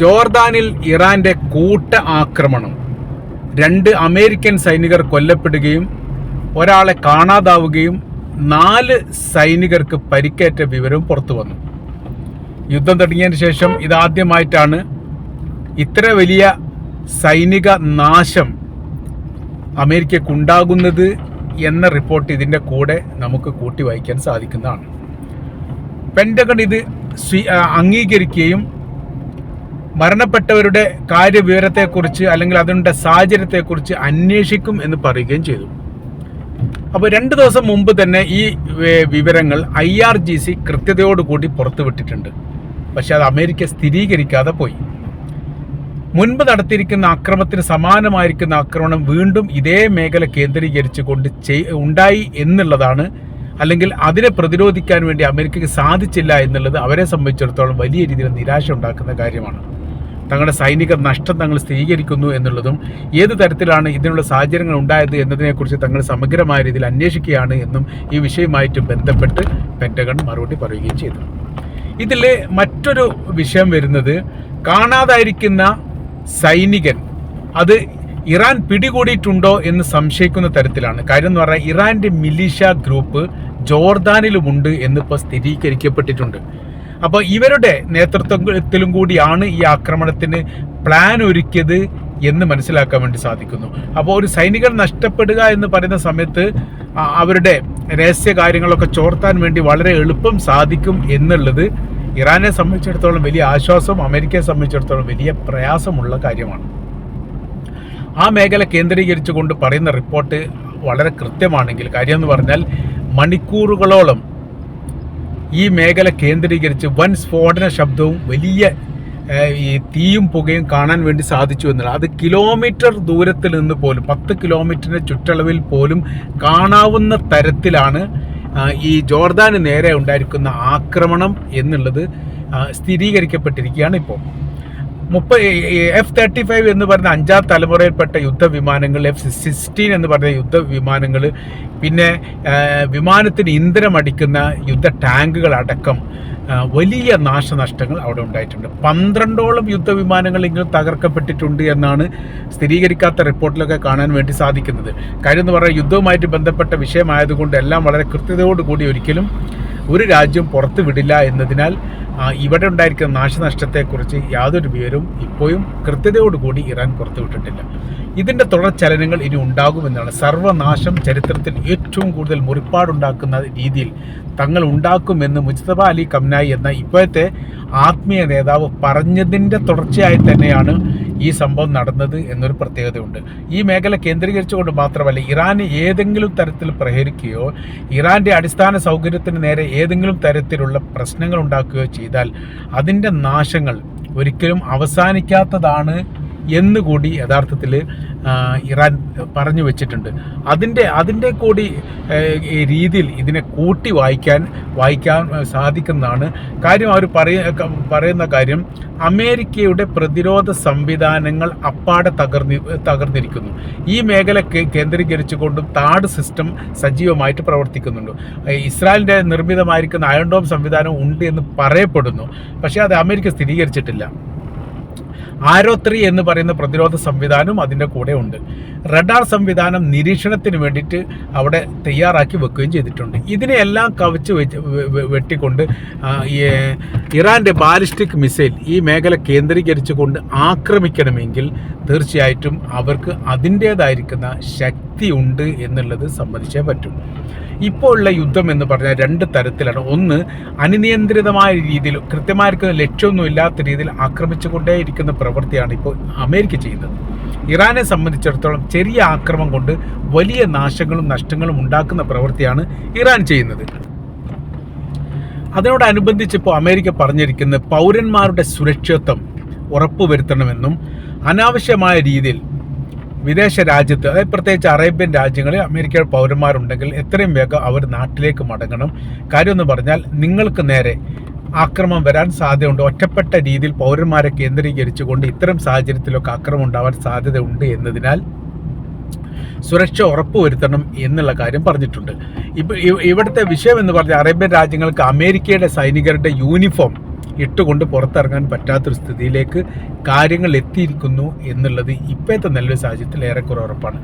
ജോർദാനിൽ ഇറാന്റെ കൂട്ട ആക്രമണം, 2 അമേരിക്കൻ സൈനികർ കൊല്ലപ്പെടുകയും ഒരാളെ കാണാതാവുകയും 4 സൈനികർക്ക് പരിക്കേറ്റ വിവരവും പുറത്തു വന്നു. യുദ്ധം തുടങ്ങിയതിന് ശേഷം ഇതാദ്യമായിട്ടാണ് ഇത്ര വലിയ സൈനിക നാശം അമേരിക്കക്കുണ്ടാകുന്നത് എന്ന റിപ്പോർട്ട് ഇതിൻ്റെ കൂടെ നമുക്ക് കൂട്ടി വായിക്കാൻ സാധിക്കുന്നതാണ്. പെൻറ്റഗൺ ഇത് അംഗീകരിക്കുകയും മരണപ്പെട്ടവരുടെ കാര്യവിവരത്തെക്കുറിച്ച് അല്ലെങ്കിൽ അതിൻ്റെ സാഹചര്യത്തെക്കുറിച്ച് അന്വേഷിക്കും എന്ന് പറയുകയും ചെയ്തു. അപ്പോൾ 2 ദിവസം മുമ്പ് തന്നെ ഈ വിവരങ്ങൾ IRGC കൃത്യതയോടുകൂടി പുറത്തുവിട്ടിട്ടുണ്ട്. പക്ഷെ അത് അമേരിക്ക സ്ഥിരീകരിക്കാതെ പോയി. മുൻപ് നടത്തിയിരിക്കുന്ന ആക്രമണത്തിന് സമാനമായിരിക്കുന്ന ആക്രമണം വീണ്ടും ഇതേ മേഖല കേന്ദ്രീകരിച്ചുകൊണ്ട് ഉണ്ടായി എന്നുള്ളതാണ്, അല്ലെങ്കിൽ അതിനെ പ്രതിരോധിക്കാൻ വേണ്ടി അമേരിക്കയ്ക്ക് സാധിച്ചില്ല എന്നുള്ളത് അവരെ സംബന്ധിച്ചിടത്തോളം വലിയ രീതിയിൽ നിരാശ ഉണ്ടാക്കുന്ന കാര്യമാണ്. തങ്ങളുടെ സൈനിക നഷ്ടം തങ്ങൾ സ്ഥിരീകരിക്കുന്നു എന്നുള്ളതും ഏത് തരത്തിലാണ് ഇതിനുള്ള സാഹചര്യങ്ങൾ ഉണ്ടായത് എന്നതിനെക്കുറിച്ച് തങ്ങൾ സമഗ്രമായ രീതിയിൽ അന്വേഷിക്കുകയാണ് എന്നും ഈ വിഷയവുമായിട്ട് ബന്ധപ്പെട്ട് പെൻറ്റഗൺ മറുപടി പറയുകയും ചെയ്തു. ഇതിൽ മറ്റൊരു വിഷയം വരുന്നത്, കാണാതായിരിക്കുന്ന സൈനികൻ അത് ഇറാൻ പിടികൂടിയിട്ടുണ്ടോ എന്ന് സംശയിക്കുന്ന തരത്തിലാണ്. കാര്യം എന്ന് പറഞ്ഞാൽ ഇറാന്റെ മിലിഷ്യ ഗ്രൂപ്പ് ജോർദാനിലുമുണ്ട് എന്നിപ്പോൾ സ്ഥിരീകരിക്കപ്പെട്ടിട്ടുണ്ട്. അപ്പോൾ ഇവരുടെ നേതൃത്വത്തിലും കൂടിയാണ് ഈ ആക്രമണത്തിന് പ്ലാൻ ഒരുക്കിയത് എന്ന് മനസ്സിലാക്കാൻ വേണ്ടി സാധിക്കുന്നു. അപ്പോൾ ഒരു സൈനികൻ നഷ്ടപ്പെടുക എന്ന് പറയുന്ന സമയത്ത് അവരുടെ രഹസ്യ കാര്യങ്ങളൊക്കെ ചോർത്താൻ വേണ്ടി വളരെ എളുപ്പം സാധിക്കും എന്നുള്ളത് ഇറാനെ സംബന്ധിച്ചിടത്തോളം വലിയ ആശ്വാസം, അമേരിക്കയെ സംബന്ധിച്ചിടത്തോളം വലിയ പ്രയാസമുള്ള കാര്യമാണ്. ആ മേഖല കേന്ദ്രീകരിച്ചുകൊണ്ട് പറയുന്ന റിപ്പോർട്ട് വളരെ കൃത്യമാണെങ്കിൽ, കാര്യം എന്ന് പറഞ്ഞാൽ മണിക്കൂറുകളോളം ഈ മേഖല കേന്ദ്രീകരിച്ച് വൻ സ്ഫോടന ശബ്ദവും വലിയ ഈ തീയും പുകയും കാണാൻ വേണ്ടി സാധിച്ചു എന്നുള്ളത്. അത് കിലോമീറ്റർ ദൂരത്തിൽ നിന്ന് പോലും 10 കിലോമീറ്ററിൻ്റെ ചുറ്റളവിൽ പോലും കാണാവുന്ന തരത്തിലാണ് ഈ ജോർദാന് നേരെ ഉണ്ടായിരിക്കുന്ന ആക്രമണം എന്നുള്ളത് സ്ഥിരീകരിക്കപ്പെട്ടിരിക്കുകയാണ്. ഇപ്പോൾ F-35 എന്ന് പറയുന്ന 5ാം തലമുറയിൽപ്പെട്ട യുദ്ധവിമാനങ്ങൾ, F-16 എന്ന് പറയുന്ന യുദ്ധവിമാനങ്ങൾ, പിന്നെ വിമാനത്തിന് ഇന്ധനമടിക്കുന്ന യുദ്ധ ടാങ്കുകൾ അടക്കം വലിയ നാശനഷ്ടങ്ങൾ അവിടെ ഉണ്ടായിട്ടുണ്ട്. 12ഓളം യുദ്ധവിമാനങ്ങൾ ഇങ്ങനെ തകർക്കപ്പെട്ടിട്ടുണ്ട് എന്നാണ് സ്ഥിരീകരിക്കാത്ത റിപ്പോർട്ടിലൊക്കെ കാണാൻ വേണ്ടി സാധിക്കുന്നത്. കാര്യം എന്ന് പറഞ്ഞാൽ യുദ്ധവുമായിട്ട് ബന്ധപ്പെട്ട വിഷയമായതുകൊണ്ട് എല്ലാം വളരെ കൃത്യതയോടുകൂടി ഒരിക്കലും ഒരു രാജ്യം പുറത്തു വിടില്ല എന്നതിനാൽ ഇവിടെ ഉണ്ടായിരിക്കുന്ന നാശനഷ്ടത്തെക്കുറിച്ച് യാതൊരു വിവരവും ഇപ്പോഴും കൃത്യതയോടുകൂടി ഇറാൻ പുറത്തുവിട്ടിട്ടില്ല. ഇതിൻ്റെ തുടർചലനങ്ങൾ ഇനി ഉണ്ടാകുമെന്നാണ്. സർവനാശം ചരിത്രത്തിൽ ഏറ്റവും കൂടുതൽ മുറിപ്പാടുണ്ടാക്കുന്ന രീതിയിൽ തങ്ങൾ ഉണ്ടാക്കുമെന്ന് മുജ്തബ അലി ഖംനായി എന്ന ഇപ്പോഴത്തെ ആത്മീയ നേതാവ് പറഞ്ഞതിൻ്റെ തുടർച്ചയായി തന്നെയാണ് ഈ സംഭവം നടന്നത് എന്നൊരു പ്രത്യേകതയുണ്ട്. ഈ മേഖല കേന്ദ്രീകരിച്ചുകൊണ്ട് മാത്രമല്ല, ഇറാന് ഏതെങ്കിലും തരത്തിൽ പ്രഹരിക്കുകയോ ഇറാൻ്റെ അടിസ്ഥാന സൗകര്യത്തിന് നേരെ ഏതെങ്കിലും തരത്തിലുള്ള പ്രശ്നങ്ങൾ ഉണ്ടാക്കുകയോ ചെയ്താൽ അതിൻ്റെ നാശങ്ങൾ ഒരിക്കലും അവസാനിക്കാത്തതാണ് എന്നുകൂടി യഥാർത്ഥത്തിൽ ഇറാൻ പറഞ്ഞു വെച്ചിട്ടുണ്ട്. അതിൻ്റെ കൂടി രീതിയിൽ ഇതിനെ കൂട്ടി വായിക്കാൻ സാധിക്കുന്നതാണ് കാര്യം. അവർ പറയുന്ന കാര്യം, അമേരിക്കയുടെ പ്രതിരോധ സംവിധാനങ്ങൾ അപ്പാടെ തകർന്നിരിക്കുന്നു. ഈ മേഖല കേന്ദ്രീകരിച്ചുകൊണ്ടും താഡ് സിസ്റ്റം സജീവമായിട്ട് പ്രവർത്തിക്കുന്നുണ്ട്. ഇസ്രായേലിൻ്റെ നിർമ്മിതമായിരിക്കുന്ന അയൺ ഡോം സംവിധാനം ഉണ്ട് എന്ന് പറയപ്പെടുന്നു. പക്ഷേ അത് അമേരിക്ക സ്ഥിരീകരിച്ചിട്ടില്ല. ആരോ 3 എന്ന് പറയുന്ന പ്രതിരോധ സംവിധാനവും അതിൻ്റെ കൂടെ ഉണ്ട്. റഡാർ സംവിധാനം നിരീക്ഷണത്തിന് വേണ്ടിയിട്ട് അവിടെ തയ്യാറാക്കി വെക്കുകയും ചെയ്തിട്ടുണ്ട്. ഇതിനെല്ലാം കവച്ച് വെട്ടിക്കൊണ്ട് ഇറാൻ്റെ ബാലിസ്റ്റിക് മിസൈൽ ഈ മേഖല കേന്ദ്രീകരിച്ചുകൊണ്ട് ആക്രമിക്കണമെങ്കിൽ തീർച്ചയായിട്ടും അവർക്ക് അതിൻ്റേതായിരിക്കുന്ന ശക്തി ഉണ്ട് എന്നുള്ളത് സമ്മതിച്ചേ പറ്റും. ഇപ്പോൾ ഉള്ള യുദ്ധം എന്ന് പറഞ്ഞാൽ 2 തരത്തിലാണ്. ഒന്ന്, അനിയന്ത്രിതമായ രീതിയിൽ കൃത്യമായിരിക്കുന്ന ലക്ഷ്യമൊന്നും ഇല്ലാത്ത രീതിയിൽ ആക്രമിച്ചുകൊണ്ടേയിരിക്കുന്ന പ്രവൃത്തിയാണ് ഇപ്പോൾ അമേരിക്ക ചെയ്യുന്നത്. ഇറാനെ സംബന്ധിച്ചിടത്തോളം ചെറിയ ആക്രമണം കൊണ്ട് വലിയ നാശങ്ങളും നഷ്ടങ്ങളും ഉണ്ടാക്കുന്ന പ്രവൃത്തിയാണ് ഇറാൻ ചെയ്യുന്നത്. അതിനോടനുബന്ധിച്ച് ഇപ്പോൾ അമേരിക്ക പറഞ്ഞിരിക്കുന്നത് പൗരന്മാരുടെ സുരക്ഷിതത്വം ഉറപ്പുവരുത്തണമെന്നും അനാവശ്യമായ രീതിയിൽ വിദേശ രാജ്യത്ത്, അതായത് പ്രത്യേകിച്ച് അറേബ്യൻ രാജ്യങ്ങളിൽ അമേരിക്കയുടെ പൗരന്മാരുണ്ടെങ്കിൽ എത്രയും വേഗം അവർ നാട്ടിലേക്ക് മടങ്ങണം. കാര്യമെന്ന് പറഞ്ഞാൽ നിങ്ങൾക്ക് നേരെ ആക്രമണം വരാൻ സാധ്യതയുണ്ട്. ഒറ്റപ്പെട്ട രീതിയിൽ പൗരന്മാരെ കേന്ദ്രീകരിച്ചുകൊണ്ട് ഇത്തരം സാഹചര്യത്തിലൊക്കെ ആക്രമണം ഉണ്ടാവാൻ സാധ്യതയുണ്ട് എന്നതിനാൽ സുരക്ഷ ഉറപ്പുവരുത്തണം എന്നുള്ള കാര്യം പറഞ്ഞിട്ടുണ്ട്. ഇവിടുത്തെ വിഷയം എന്ന് പറഞ്ഞാൽ അറേബ്യൻ രാജ്യങ്ങൾക്ക് അമേരിക്കയുടെ സൈനികരുടെ യൂണിഫോം ഇട്ടുകൊണ്ട് പുറത്തിറങ്ങാൻ പറ്റാത്തൊരു സ്ഥിതിയിലേക്ക് കാര്യങ്ങൾ എത്തിയിരിക്കുന്നു എന്നുള്ളത് ഇപ്പോഴത്തെ നല്ലൊരു സാഹചര്യത്തിൽ ഏറെക്കുറെ ഉറപ്പാണ്.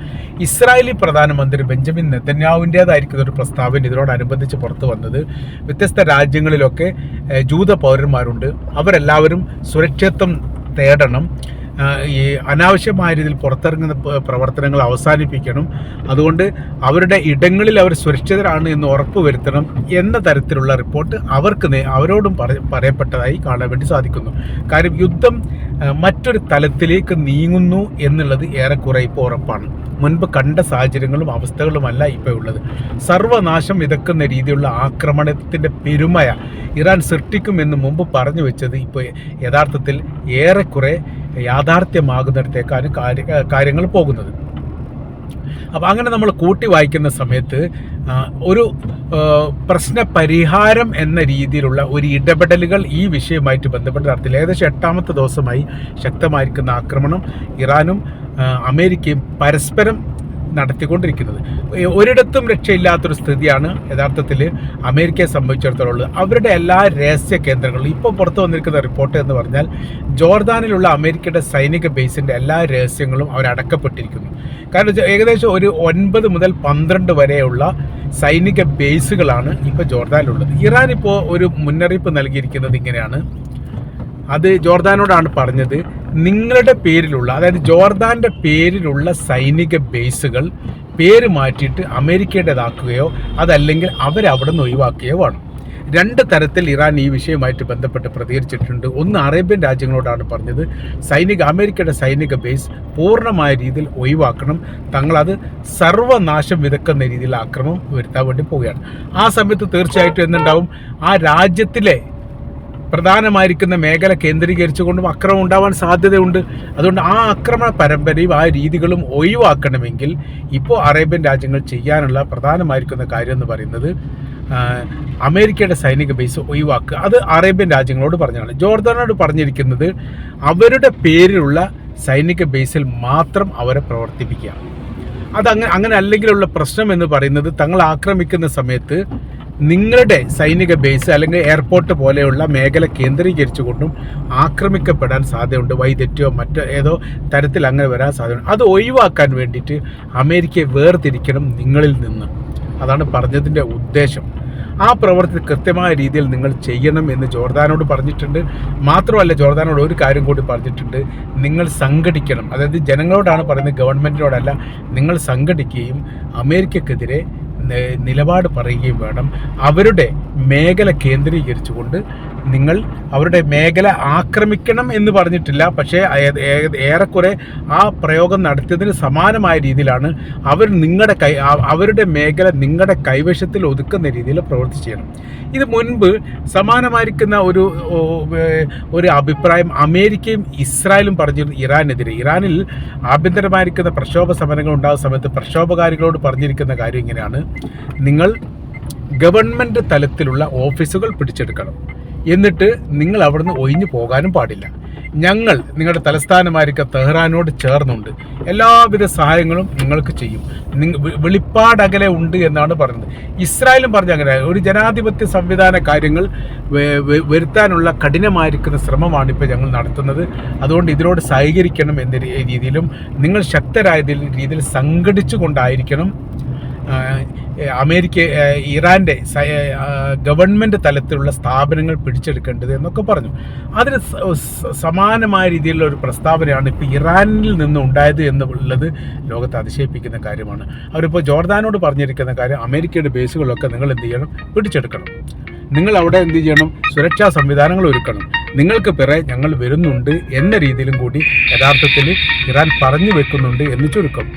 ഇസ്രായേലി പ്രധാനമന്ത്രി ബെഞ്ചമിൻ നെതന്യാഹുവിൻ്റേതായിരിക്കുന്ന ഒരു പ്രസ്താവന ഇതിനോടനുബന്ധിച്ച് പുറത്തു വന്നത്, വ്യത്യസ്ത രാജ്യങ്ങളിലൊക്കെ ജൂത പൗരന്മാരുണ്ട്, അവരെല്ലാവരും സുരക്ഷിതത്വം തേടണം, ഈ അനാവശ്യമായ രീതിയിൽ പുറത്തിറങ്ങുന്ന പ്രവർത്തനങ്ങൾ അവസാനിപ്പിക്കണം, അതുകൊണ്ട് അവരുടെ ഇടങ്ങളിൽ അവർ സുരക്ഷിതരാണ് എന്ന് ഉറപ്പുവരുത്തണം എന്ന തരത്തിലുള്ള റിപ്പോർട്ട് അവരോടും പറയപ്പെട്ടതായി കാണാൻ വേണ്ടി സാധിക്കുന്നു. കാര്യം യുദ്ധം മറ്റൊരു തലത്തിലേക്ക് നീങ്ങുന്നു എന്നുള്ളത് ഏറെക്കുറെ ഇപ്പോൾ ഉറപ്പാണ്. മുൻപ് കണ്ട സാഹചര്യങ്ങളും അവസ്ഥകളുമല്ല ഇപ്പോൾ ഉള്ളത്. സർവനാശം വിതക്കുന്ന രീതിയിലുള്ള ആക്രമണത്തിൻ്റെ പെരുമയ ഇറാൻ സൃഷ്ടിക്കുമെന്ന് മുമ്പ് പറഞ്ഞു വെച്ചത് ഇപ്പോൾ യഥാർത്ഥത്തിൽ ഏറെക്കുറെ യാഥാർത്ഥ്യമാകുന്നിടത്തേക്കാണ് കാര്യങ്ങൾ പോകുന്നത്. അപ്പോൾ അങ്ങനെ നമ്മൾ കൂട്ടി വായിക്കുന്ന സമയത്ത് ഒരു പ്രശ്ന പരിഹാരം എന്ന രീതിയിലുള്ള ഒരു ഇടപെടലുകൾ ഈ വിഷയവുമായിട്ട് ബന്ധപ്പെട്ട് നടത്തില്ല. ഏകദേശം 8ാമത്തെ ദിവസമായി ശക്തമായിരിക്കുന്ന ആക്രമണം ഇറാനും അമേരിക്കയും പരസ്പരം നടത്തിക്കൊണ്ടിരിക്കുന്നത്. ഒരിടത്തും രക്ഷയില്ലാത്തൊരു സ്ഥിതിയാണ് യഥാർത്ഥത്തിൽ അമേരിക്കയെ സംബന്ധിച്ചിടത്തോളം ഉള്ളത്. അവരുടെ എല്ലാ രഹസ്യ കേന്ദ്രങ്ങളും ഇപ്പോൾ പുറത്തു വന്നിരിക്കുന്ന റിപ്പോർട്ട് എന്ന് പറഞ്ഞാൽ, ജോർദാനിലുള്ള അമേരിക്കയുടെ സൈനിക ബേസിൻ്റെ എല്ലാ രഹസ്യങ്ങളും അവരടക്കപ്പെട്ടിരിക്കുന്നു. കാരണം ഏകദേശം ഒരു 9 മുതൽ 12 വരെയുള്ള സൈനിക ബേസുകളാണ് ഇപ്പോൾ ജോർദാനിലുള്ളത്. ഇറാൻ ഇപ്പോൾ ഒരു മുന്നറിയിപ്പ് നൽകിയിരിക്കുന്നത് ഇങ്ങനെയാണ്. അത് ജോർദാനോടാണ് പറഞ്ഞത്, നിങ്ങളുടെ പേരിലുള്ള, അതായത് ജോർദാൻ്റെ പേരിലുള്ള സൈനിക ബേസുകൾ പേര് മാറ്റിയിട്ട് അമേരിക്കയുടേതാക്കുകയോ അതല്ലെങ്കിൽ അവരവിടെ നിന്ന് ഒഴിവാക്കുകയോ വേണം. 2 തരത്തിൽ ഇറാൻ ഈ വിഷയവുമായിട്ട് ബന്ധപ്പെട്ട് പ്രതികരിച്ചിട്ടുണ്ട്. ഒന്ന്, അറേബ്യൻ രാജ്യങ്ങളോടാണ് പറഞ്ഞത്, അമേരിക്കയുടെ സൈനിക ബേസ് പൂർണ്ണമായ രീതിയിൽ ഒഴിവാക്കണം, തങ്ങളത് സർവനാശം വിതക്കുന്ന രീതിയിൽ ആക്രമണം വരുത്താൻ വേണ്ടി പോവുകയാണ്. ആ സമയത്ത് തീർച്ചയായിട്ടും എന്തുണ്ടാവും, ആ രാജ്യത്തിലെ പ്രധാനമായിരിക്കുന്ന മേഖല കേന്ദ്രീകരിച്ചുകൊണ്ടും അക്രമം ഉണ്ടാവാൻ സാധ്യതയുണ്ട്. അതുകൊണ്ട് ആ ആക്രമണ പരമ്പരയും ആ രീതികളും ഒഴിവാക്കണമെങ്കിൽ ഇപ്പോൾ അറേബ്യൻ രാജ്യങ്ങൾ ചെയ്യാനുള്ള പ്രധാനമായിരിക്കുന്ന കാര്യം എന്ന് പറയുന്നത് അമേരിക്കയുടെ സൈനിക ബേസ് ഒഴിവാക്കുക. അത് അറേബ്യൻ രാജ്യങ്ങളോട് പറഞ്ഞാണ്. ജോർദാനോട് പറഞ്ഞിരിക്കുന്നത് അവരുടെ പേരിലുള്ള സൈനിക ബേസിൽ മാത്രം അവരെ പ്രവർത്തിപ്പിക്കുക. അങ്ങനെ അല്ലെങ്കിലുള്ള പ്രശ്നം എന്ന് പറയുന്നത്, തങ്ങൾ ആക്രമിക്കുന്ന സമയത്ത് നിങ്ങളുടെ സൈനിക ബേസ് അല്ലെങ്കിൽ എയർപോർട്ട് പോലെയുള്ള മേഖല കേന്ദ്രീകരിച്ചുകൊണ്ടും ആക്രമിക്കപ്പെടാൻ സാധ്യതയുണ്ട്. വൈദഗ്ധ്യമോ ഏതോ തരത്തിൽ അങ്ങനെ വരാൻ സാധ്യതയുണ്ട്. അത് ഒഴിവാക്കാൻ വേണ്ടിയിട്ട് അമേരിക്കയെ വേർതിരിക്കണം നിങ്ങളിൽ നിന്ന്. അതാണ് പറഞ്ഞതിൻ്റെ ഉദ്ദേശം. ആ പ്രവൃത്തി കൃത്യമായ രീതിയിൽ നിങ്ങൾ ചെയ്യണം എന്ന് ജോർദാനോട് പറഞ്ഞിട്ടുണ്ട്. മാത്രമല്ല, ജോർദാനോട് ഒരു കാര്യം കൂടി പറഞ്ഞിട്ടുണ്ട്, നിങ്ങൾ സംഘടിക്കണം. അതായത് ജനങ്ങളോടാണ് പറയുന്നത്, ഗവൺമെൻറ്റിനോടല്ല. നിങ്ങൾ സംഘടിക്കുകയും അമേരിക്കക്കെതിരെ നിലപാട് പറയുകയും വേണം. അവരുടെ മേഖല കേന്ദ്രീകരിച്ചുകൊണ്ട് നിങ്ങൾ അവരുടെ മേഖല ആക്രമിക്കണം എന്ന് പറഞ്ഞിട്ടില്ല, പക്ഷേ ഏറെക്കുറെ ആ പ്രയോഗം നടത്തിയതിന് സമാനമായ രീതിയിലാണ് അവരുടെ മേഖല നിങ്ങളുടെ കൈവശത്തിൽ ഒതുക്കുന്ന രീതിയിൽ പ്രവൃത്തി ചെയ്യണം. ഇത് മുൻപ് സമാനമായിരിക്കുന്ന ഒരു അഭിപ്രായം അമേരിക്കയും ഇസ്രായേലും പറഞ്ഞിരുന്നു ഇറാനെതിരെ. ഇറാനിൽ ആഭ്യന്തരമായിരിക്കുന്ന പ്രക്ഷോഭ സമരങ്ങൾ ഉണ്ടാകുന്ന സമയത്ത് പ്രക്ഷോഭകാരികളോട് പറഞ്ഞിരിക്കുന്ന കാര്യം ഇങ്ങനെയാണ്, നിങ്ങൾ ഗവൺമെൻറ് തലത്തിലുള്ള ഓഫീസുകൾ പിടിച്ചെടുക്കണം, എന്നിട്ട് നിങ്ങൾ അവിടുന്ന് ഒഴിഞ്ഞു പോകാനും പാടില്ല. ഞങ്ങൾ നിങ്ങളുടെ തലസ്ഥാനമായിരിക്കുന്ന തെഹ്റാനോട് ചേർന്നുണ്ട്, എല്ലാവിധ സഹായങ്ങളും നിങ്ങൾക്ക് ചെയ്യും, വെളിപ്പാടകലെ ഉണ്ട് എന്നാണ് പറയുന്നത്. ഇസ്രായേലും പറഞ്ഞ അങ്ങനെ ഒരു ജനാധിപത്യ സംവിധാന കാര്യങ്ങൾ വരുത്താനുള്ള കഠിനമായിരിക്കുന്ന ശ്രമമാണ് ഇപ്പോൾ ഞങ്ങൾ നടത്തുന്നത്. അതുകൊണ്ട് ഇതിനോട് സഹകരിക്കണം എന്ന രീതിയിലും നിങ്ങൾ ശക്തരായ രീതിയിൽ സംഘടിച്ചു കൊണ്ടായിരിക്കണം ഇറാൻ്റെ ഗവൺമെൻറ് തലത്തിലുള്ള സ്ഥാപനങ്ങൾ പിടിച്ചെടുക്കേണ്ടത് എന്നൊക്കെ പറഞ്ഞു. അതിന് സമാനമായ രീതിയിലുള്ള ഒരു പ്രസ്താവനയാണ് ഇപ്പോൾ ഇറാനിൽ നിന്ന് ഉണ്ടായത് എന്നുള്ളത് ലോകത്തെ അതിശയിപ്പിക്കുന്ന കാര്യമാണ്. അവരിപ്പോൾ ജോർദാനോട് പറഞ്ഞിരിക്കുന്ന കാര്യം, അമേരിക്കയുടെ ബേസുകളൊക്കെ നിങ്ങൾ എന്ത് ചെയ്യണം, പിടിച്ചെടുക്കണം. നിങ്ങൾ അവിടെ എന്ത് ചെയ്യണം, സുരക്ഷാ സംവിധാനങ്ങൾ ഒരുക്കണം, നിങ്ങൾക്ക് പിറകെ ഞങ്ങൾ വരുന്നുണ്ട് എന്ന രീതിയിലും കൂടി യഥാർത്ഥത്തിൽ ഇറാൻ പറഞ്ഞു വെക്കുന്നുണ്ട് എന്ന് ചുരുക്കം.